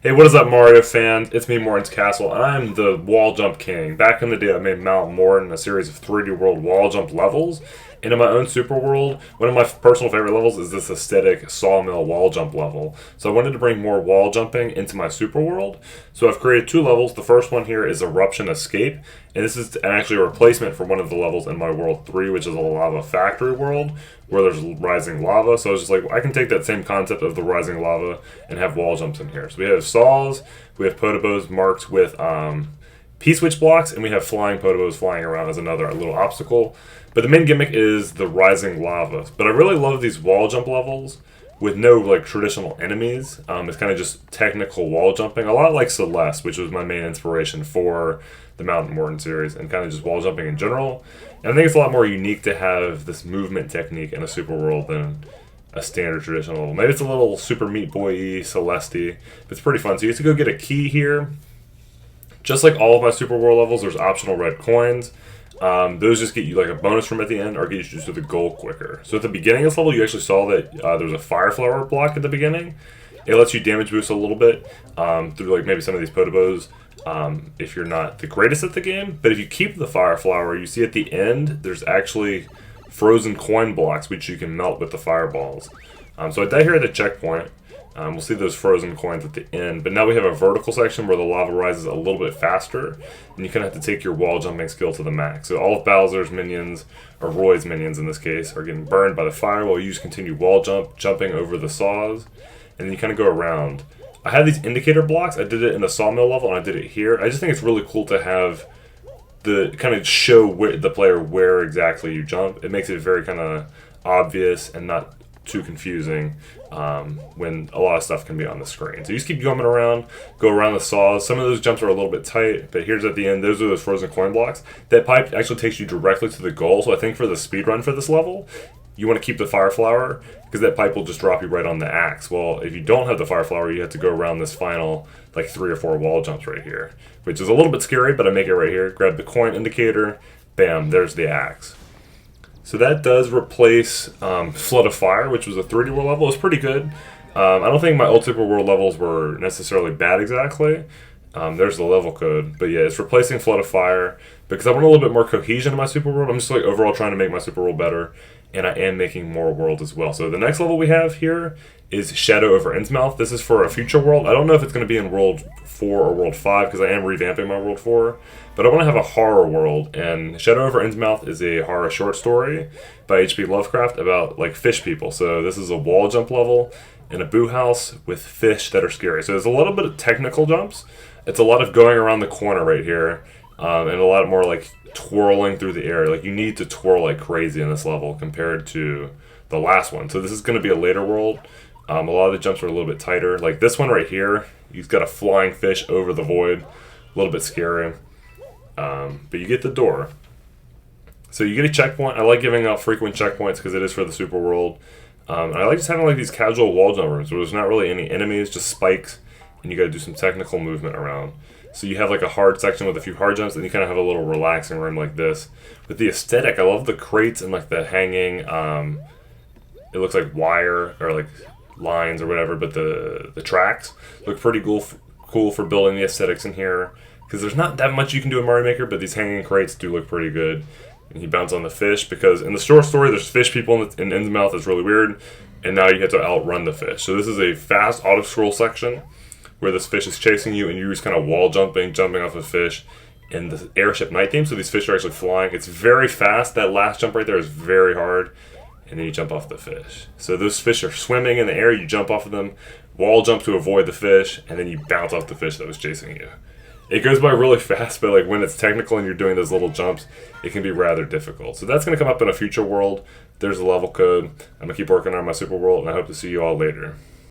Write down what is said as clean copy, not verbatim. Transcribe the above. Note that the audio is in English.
Hey, what is up, Mario fan? It's me, Morton's Castle, and I'm the wall jump king. Back in the day, I made Mount Morton, a series of 3D World wall jump levels. And in my own super world, one of my personal favorite levels is this aesthetic sawmill wall jump level. So I wanted to bring more wall jumping into my super world. So I've created two levels. The first one here is Eruption Escape, and this is actually a replacement for one of the levels in my World 3, which is a lava factory world, where there's rising lava. So I was just like, I can take that same concept of the rising lava and have wall jumps in here. So we have saws, we have potobos marked with P-switch blocks, and we have flying potobos flying around as another little obstacle. But the main gimmick is the rising lava. But I really love these wall jump levels with no like traditional enemies. It's kind of just technical wall jumping, a lot like Celeste, which was my main inspiration for the Mountain Morton series, and kind of just wall jumping in general. And I think it's a lot more unique to have this movement technique in a super world than a standard traditional level. Maybe it's a little Super Meat Boy-y, Celeste-y, but it's pretty fun. So you have to go get a key here. Just like all of my super world levels, there's optional red coins. Those just get you like a bonus from at the end, or get you just to the goal quicker. So at the beginning of this level, you actually saw that there was a fire flower block at the beginning. It lets you damage boost a little bit through like maybe some of these potobos if you're not the greatest at the game. But if you keep the fire flower, you see at the end there's actually frozen coin blocks which you can melt with the fireballs. So I died here at the checkpoint. We'll see those frozen coins at the end, but now we have a vertical section where the lava rises a little bit faster, and you kind of have to take your wall jumping skill to the max. So all of Bowser's minions, or Roy's minions in this case, are getting burned by the fire while you just continue wall jumping over the saws, and then you kind of go around. I have these indicator blocks. I did it in the sawmill level, and I did it here. I just think it's really cool to have the kind of show the player where exactly you jump. It makes it very kind of obvious and not too confusing when a lot of stuff can be on the screen. So you just keep jumping around, go around the saws. Some of those jumps are a little bit tight, but here's at the end, those are those frozen coin blocks. That pipe actually takes you directly to the goal, so I think for the speed run for this level, you want to keep the fire flower, because that pipe will just drop you right on the axe. Well, if you don't have the fire flower, you have to go around this final like 3 or 4 wall jumps right here, which is a little bit scary, but I make it right here. Grab the coin indicator, bam, there's the axe. So that does replace Flood of Fire, which was a 3D World level. It was pretty good. I don't think my old Super World levels were necessarily bad exactly. There's the level code. But yeah, it's replacing Flood of Fire because I want a little bit more cohesion in my Super World. I'm just like overall trying to make my Super World better, and I am making more worlds as well. So the next level we have here is Shadow over Innsmouth. This is for a future world. I don't know if it's going to be in World 4 or World 5 because I am revamping my World 4. But I want to have a horror world, and Shadow over Innsmouth is a horror short story by H.P. Lovecraft about like fish people. So this is a wall jump level in a boo house with fish that are scary. So there's a little bit of technical jumps. It's a lot of going around the corner right here, and a lot more like twirling through the air. Like you need to twirl like crazy in this level compared to the last one. So this is going to be a later world. A lot of the jumps are a little bit tighter. Like this one right here, you've got a flying fish over the void. A little bit scary. But you get the door. So you get a checkpoint. I like giving out frequent checkpoints because it is for the super world. And I like just having like these casual wall jump rooms where there's not really any enemies, just spikes, and you got to do some technical movement around. So you have like a hard section with a few hard jumps, and you kind of have a little relaxing room like this. With the aesthetic, I love the crates and like the hanging. It looks like wire or like lines or whatever, but the tracks look pretty cool for building the aesthetics in here. Because there's not that much you can do in Mario Maker, but these hanging crates do look pretty good. And he bounces on the fish, because in the short story, there's fish people in Innsmouth. That's really weird. And now you have to outrun the fish. So this is a fast auto-scroll section where this fish is chasing you, and you're just kind of wall jumping off a fish in the airship night theme. So these fish are actually flying. It's very fast. That last jump right there is very hard. And then you jump off the fish. So those fish are swimming in the air. You jump off of them, wall jump to avoid the fish, and then you bounce off the fish that was chasing you. It goes by really fast, but like when it's technical and you're doing those little jumps, it can be rather difficult. So that's going to come up in a future world. There's a level code. I'm going to keep working on my super world, and I hope to see you all later.